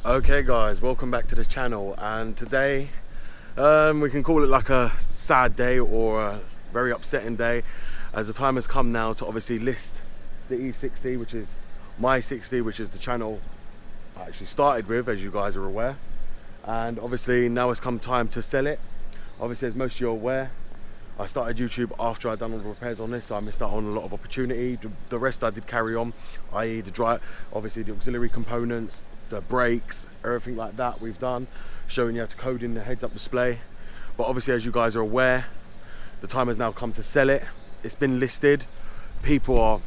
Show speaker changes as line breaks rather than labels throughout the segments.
Okay guys, welcome back to the channel, and today we can call it like a sad day or a very upsetting day, as the time has come now to obviously list the E60, which is my 60, which is the channel I actually started with, as you guys are aware. And obviously now it's come time to sell it. Obviously, as most of you are aware, I started YouTube after I'd done all the repairs on this, so I missed out on a lot of opportunity. The rest I did carry on, i.e. the drive, obviously the auxiliary components, the brakes, everything like that we've done, showing you how to code in the heads-up display. But obviously, as you guys are aware, the time has now come to sell it. It's been listed. People are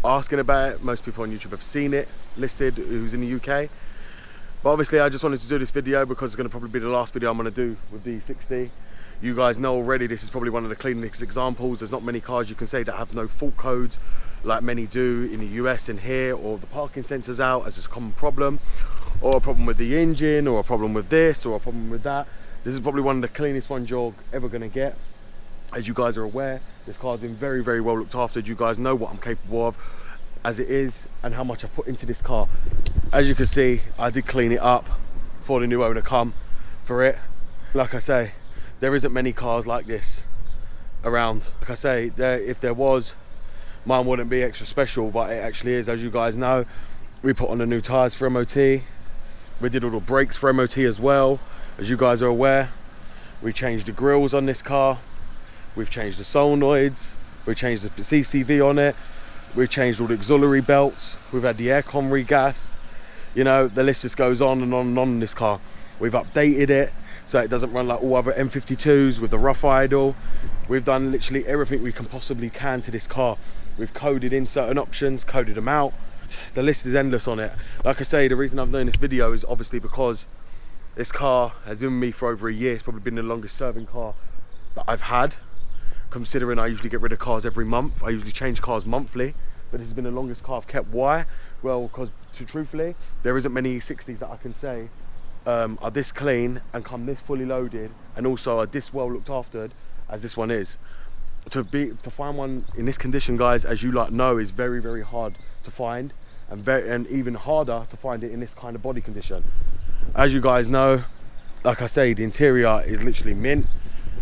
asking about it. Most people on YouTube have seen it listed who's in the UK. But obviously, I just wanted to do this video because it's going to probably be the last video I'm going to do with the E60. You guys know already, this is probably one of the cleanest examples. There's not many cars you can say that have no fault codes like many do in the US and here, or the parking sensors out as a common problem, or a problem with the engine, or a problem with this, or a problem with that. This is probably one of the cleanest ones you're ever going to get. As you guys are aware, this car's been very, very well looked after. You guys know what I'm capable of as it is and how much I put into this car. As you can see, I did clean it up before the new owner come for it. Like I say, there isn't many cars like this around. Like I say, if there was, mine wouldn't be extra special, but it actually is. As you guys know, we put on the new tires for MOT. We did all the brakes for MOT as well. As you guys are aware, we changed the grills on this car. We've changed the solenoids. We changed the CCV on it. We've changed all the auxiliary belts. We've had the aircon regassed. You know, the list just goes on and on and on in this car. We've updated it so it doesn't run like all other M52s with the rough idle. We've done literally everything we can possibly can to this car. We've coded in certain options, coded them out. The list is endless on it. Like I say, the reason I'm doing this video is obviously because this car has been with me for over a year. It's probably been the longest serving car that I've had, considering I usually get rid of cars every month. I usually change cars monthly, but this has been the longest car I've kept. Why? Well, because truthfully, there isn't many E60s that I can say are this clean and come this fully loaded and also are this well looked after as this one is. To find one in this condition, guys, as you know, is very, very hard to find, and even harder to find it in this kind of body condition. As you guys know, like I say, the interior is literally mint.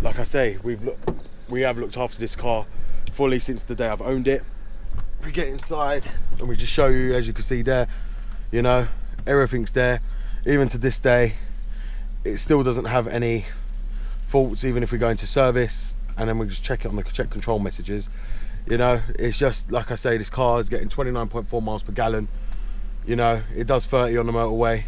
Like I say, we have looked after this car fully since the day I've owned it. If we get inside and we just show you, as you can see there, you know, everything's there. Even to this day, it still doesn't have any faults, even if we go into service and then we just check it on the check control messages. You know, it's just, like I say, this car is getting 29.4 miles per gallon. You know, it does 30 on the motorway,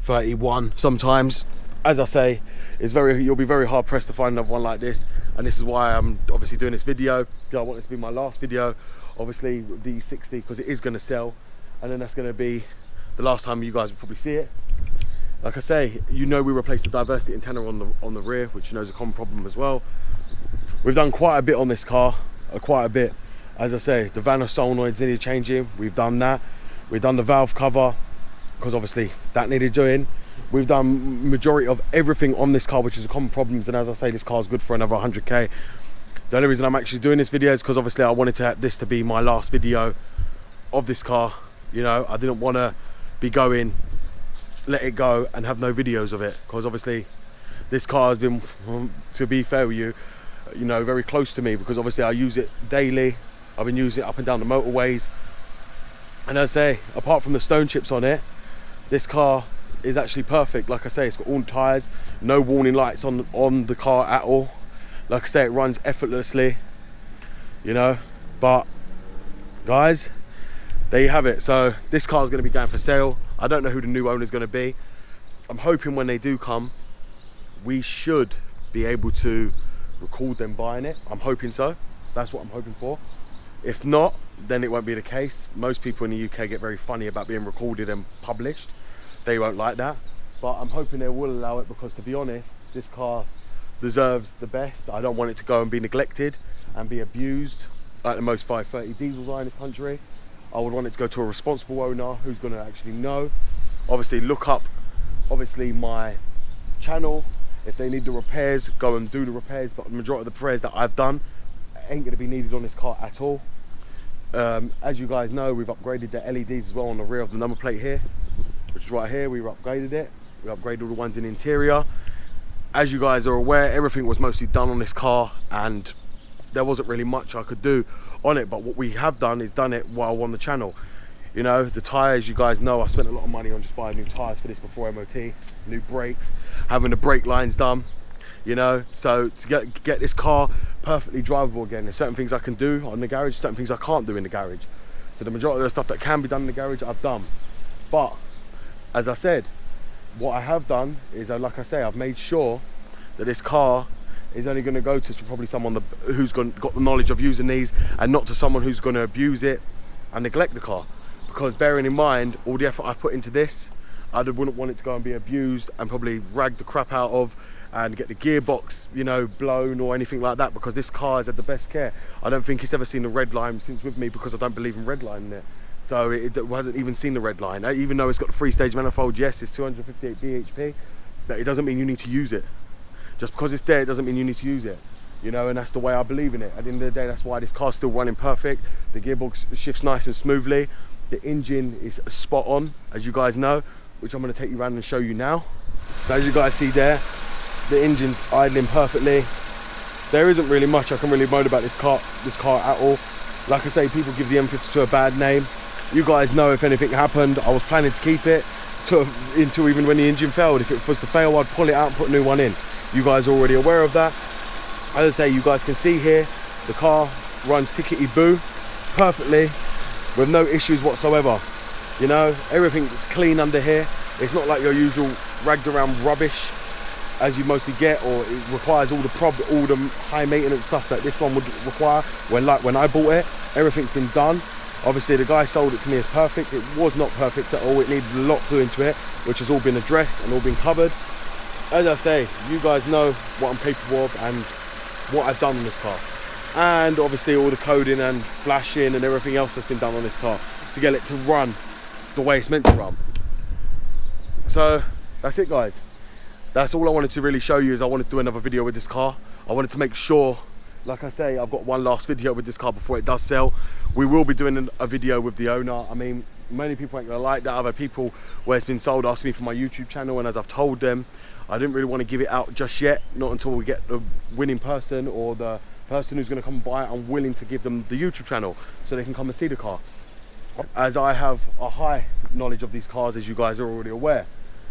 31 sometimes. As I say, you'll be very hard pressed to find another one like this, and this is why I'm obviously doing this video. I want this to be my last video, obviously, with the E60, because it is going to sell, and then that's going to be the last time you guys will probably see it. Like I say, you know, we replaced the diversity antenna on the rear, which you know is a common problem as well. We've done quite a bit on this car, quite a bit. As I say, the Vanos solenoids needed changing. We've done that. We've done the valve cover, because obviously that needed doing. We've done majority of everything on this car, which is a common problem. And as I say, this car is good for another 100k. The only reason I'm actually doing this video is because obviously I wanted this to be my last video of this car. You know, I didn't want to be going, let it go and have no videos of it, because obviously this car has been, to be fair with you, you know, very close to me, because obviously I use it daily. I've been using it up and down the motorways, and as I say, apart from the stone chips on it, this car is actually perfect. Like I say, it's got all the tires, no warning lights on the car at all. Like I say, it runs effortlessly, you know. But guys, there you have it. So this car is going to be going for sale. I don't know who the new owner is going to be. I'm hoping when they do come, we should be able to record them buying it. I'm hoping so. That's what I'm hoping for. If not, then it won't be the case. Most people in the UK get very funny about being recorded and published. They won't like that, but I'm hoping they will allow it, because to be honest, this car deserves the best. I don't want it to go and be neglected and be abused like the most 530 diesels are in this country. I would want it to go to a responsible owner who's going to actually know. Obviously, look up my channel. If they need the repairs, go and do the repairs, but the majority of the repairs that I've done ain't going to be needed on this car at all. As you guys know, we've upgraded the LEDs as well on the rear of the number plate here, which which is right here. We upgraded it. We upgraded all the ones in the interior. As you guys are aware, everything was mostly done on this car, and there wasn't really much I could do on it. But what we have done is done it while on the channel. You know, the tyres, you guys know, I spent a lot of money on just buying new tyres for this before MOT, new brakes, having the brake lines done, you know. So to get this car perfectly drivable again, there's certain things I can do on the garage, certain things I can't do in the garage. So the majority of the stuff that can be done in the garage, I've done. But, as I said, what I have done is, like I say, I've made sure that this car is only going to go to probably someone who's got the knowledge of using these, and not to someone who's going to abuse it and neglect the car. Because bearing in mind all the effort I've put into this, I wouldn't want it to go and be abused and probably rag the crap out of and get the gearbox, you know, blown or anything like that, because this car has had the best care. I don't think it's ever seen the red line since with me, because I don't believe in red line in it. So it hasn't even seen the red line. Even though it's got the 3-stage manifold, yes, it's 258 bhp, but it doesn't mean you need to use it. Just because it's there, it doesn't mean you need to use it. You know, and that's the way I believe in it. At the end of the day, that's why this car's still running perfect. The gearbox shifts nice and smoothly. The engine is spot on, as you guys know, which I'm going to take you around and show you now. So as you guys see there, the engine's idling perfectly. There isn't really much I can really moan about this car at all. Like I say, people give the M52 a bad name. You guys know if anything happened, I was planning to keep it until even when the engine failed. If it was to fail, I'd pull it out and put a new one in. You guys are already aware of that. As I say, you guys can see here, the car runs tickety-boo perfectly, with no issues whatsoever. You know, everything's clean under here. It's not like your usual ragged around rubbish as you mostly get, or it requires all the high maintenance stuff that this one would require. When I bought it, everything's been done. Obviously the guy sold it to me as perfect. It was not perfect at all. It needed a lot put into it, which has all been addressed and all been covered. As I say, you guys know what I'm capable of and what I've done on this car. And obviously all the coding and flashing and everything else that's been done on this car to get it to run the way it's meant to run. So that's it, guys. That's all I wanted to really show you. Is I wanted to do another video with this car. I wanted to make sure, like I say, I've got one last video with this car before it does sell. We will be doing a video with the owner. I mean, many people ain't gonna like that. Other people where it's been sold asked me for my YouTube channel, and as I've told them, I didn't really want to give it out just yet, not until we get the winning person or the person who's going to come and buy it. I'm willing to give them the YouTube channel so they can come and see the car. As I have a high knowledge of these cars, as you guys are already aware.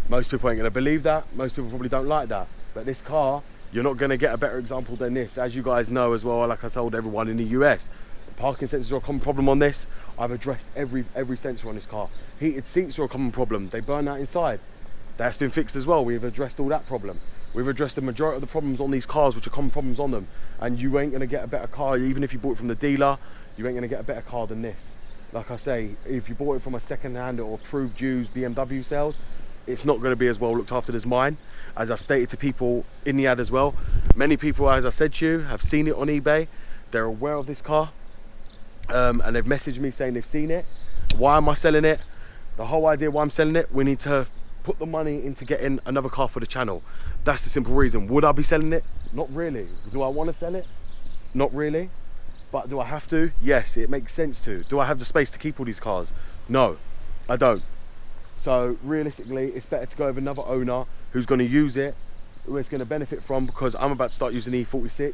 Most people ain't going to believe that. Most people probably don't like that. But this car, you're not going to get a better example than this. As you guys know as well, like I told everyone in the US, parking sensors are a common problem on this. I've addressed every sensor on this car. Heated seats are a common problem. They burn out inside. That's been fixed as well. We've addressed all that problem. We've addressed the majority of the problems on these cars, which are common problems on them. And you ain't gonna get a better car, even if you bought it from the dealer, you ain't gonna get a better car than this. Like I say, if you bought it from a second-hand or approved used Bmw sales, it's not gonna be as well looked after as mine. As I've stated to people in the ad as well, many people, as I said to you, have seen it on eBay. They're aware of this car, and they've messaged me saying they've seen it. Why am I selling it? The whole idea why I'm selling it, we need to put the money into getting another car for the channel. That's the simple reason. Would I be selling it? Not really. Do I want to sell it? Not really. But do I have to? Yes, it makes sense to. Do I have the space to keep all these cars? No, I don't. So realistically, it's better to go with another owner who's going to use it, who it's going to benefit from, because I'm about to start using E46.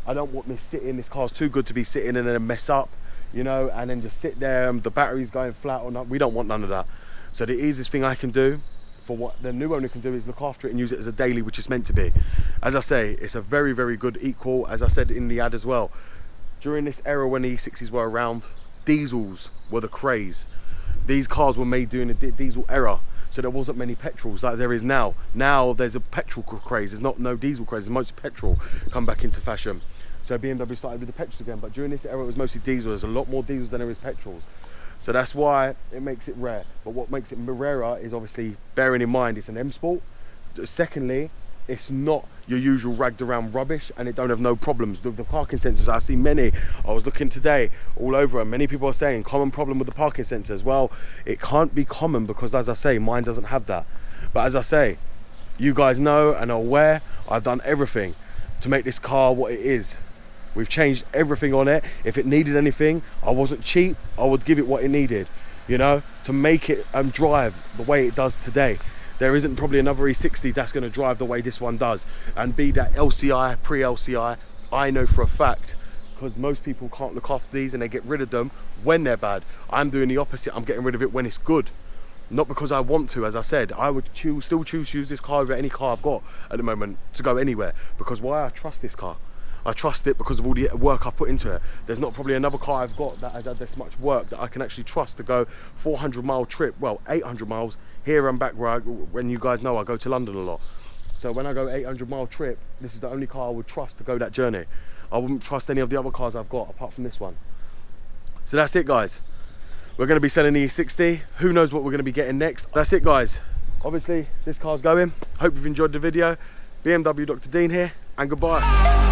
I don't want this sitting. This car's too good to be sitting and then mess up, you know, and then just sit there and the battery's going flat or not. We don't want none of that. So the easiest thing I can do for what the new owner can do is look after it and use it as a daily, which it's meant to be. As I say, it's a very, very good equal, as I said in the ad as well. During this era when the E60s were around, diesels were the craze. These cars were made during the diesel era, so there wasn't many petrols like there is now. Now there's a petrol craze. There's no diesel craze. There's mostly petrol come back into fashion. So BMW started with the petrol again, but during this era it was mostly diesel. There's a lot more diesels than there is petrols. So that's why it makes it rare. But what makes it rarer is obviously bearing in mind it's an M Sport. Secondly, it's not your usual ragged around rubbish, and it don't have no problems. The parking sensors, I see many, I was looking today all over, and many people are saying common problem with the parking sensors. Well, it can't be common because, as I say, mine doesn't have that. But as I say, you guys know and are aware, I've done everything to make this car what it is. We've changed everything on it. If it needed anything, I wasn't cheap, I would give it what it needed. you know, to make it drive the way it does today. There isn't probably another E60 that's going to drive the way this one does, and be that LCI, pre-LCI. I know for a fact, because most people can't look after these and they get rid of them when they're bad. I'm doing the opposite. I'm getting rid of it when it's good. Not because I want to. As I said, I would still choose to use this car over any car I've got at the moment to go anywhere. Because why? I trust this car. I trust it because of all the work I've put into it. There's not probably another car I've got that has had this much work that I can actually trust to go 400-mile trip, well, 800 miles here and back, where when you guys know I go to London a lot. So when I go 800-mile trip, this is the only car I would trust to go that journey. I wouldn't trust any of the other cars I've got apart from this one. So that's it, guys. We're going to be selling the E60. Who knows what we're going to be getting next. That's it, guys. Obviously, this car's going. Hope you've enjoyed the video. BMW Dr. Dean here, and goodbye.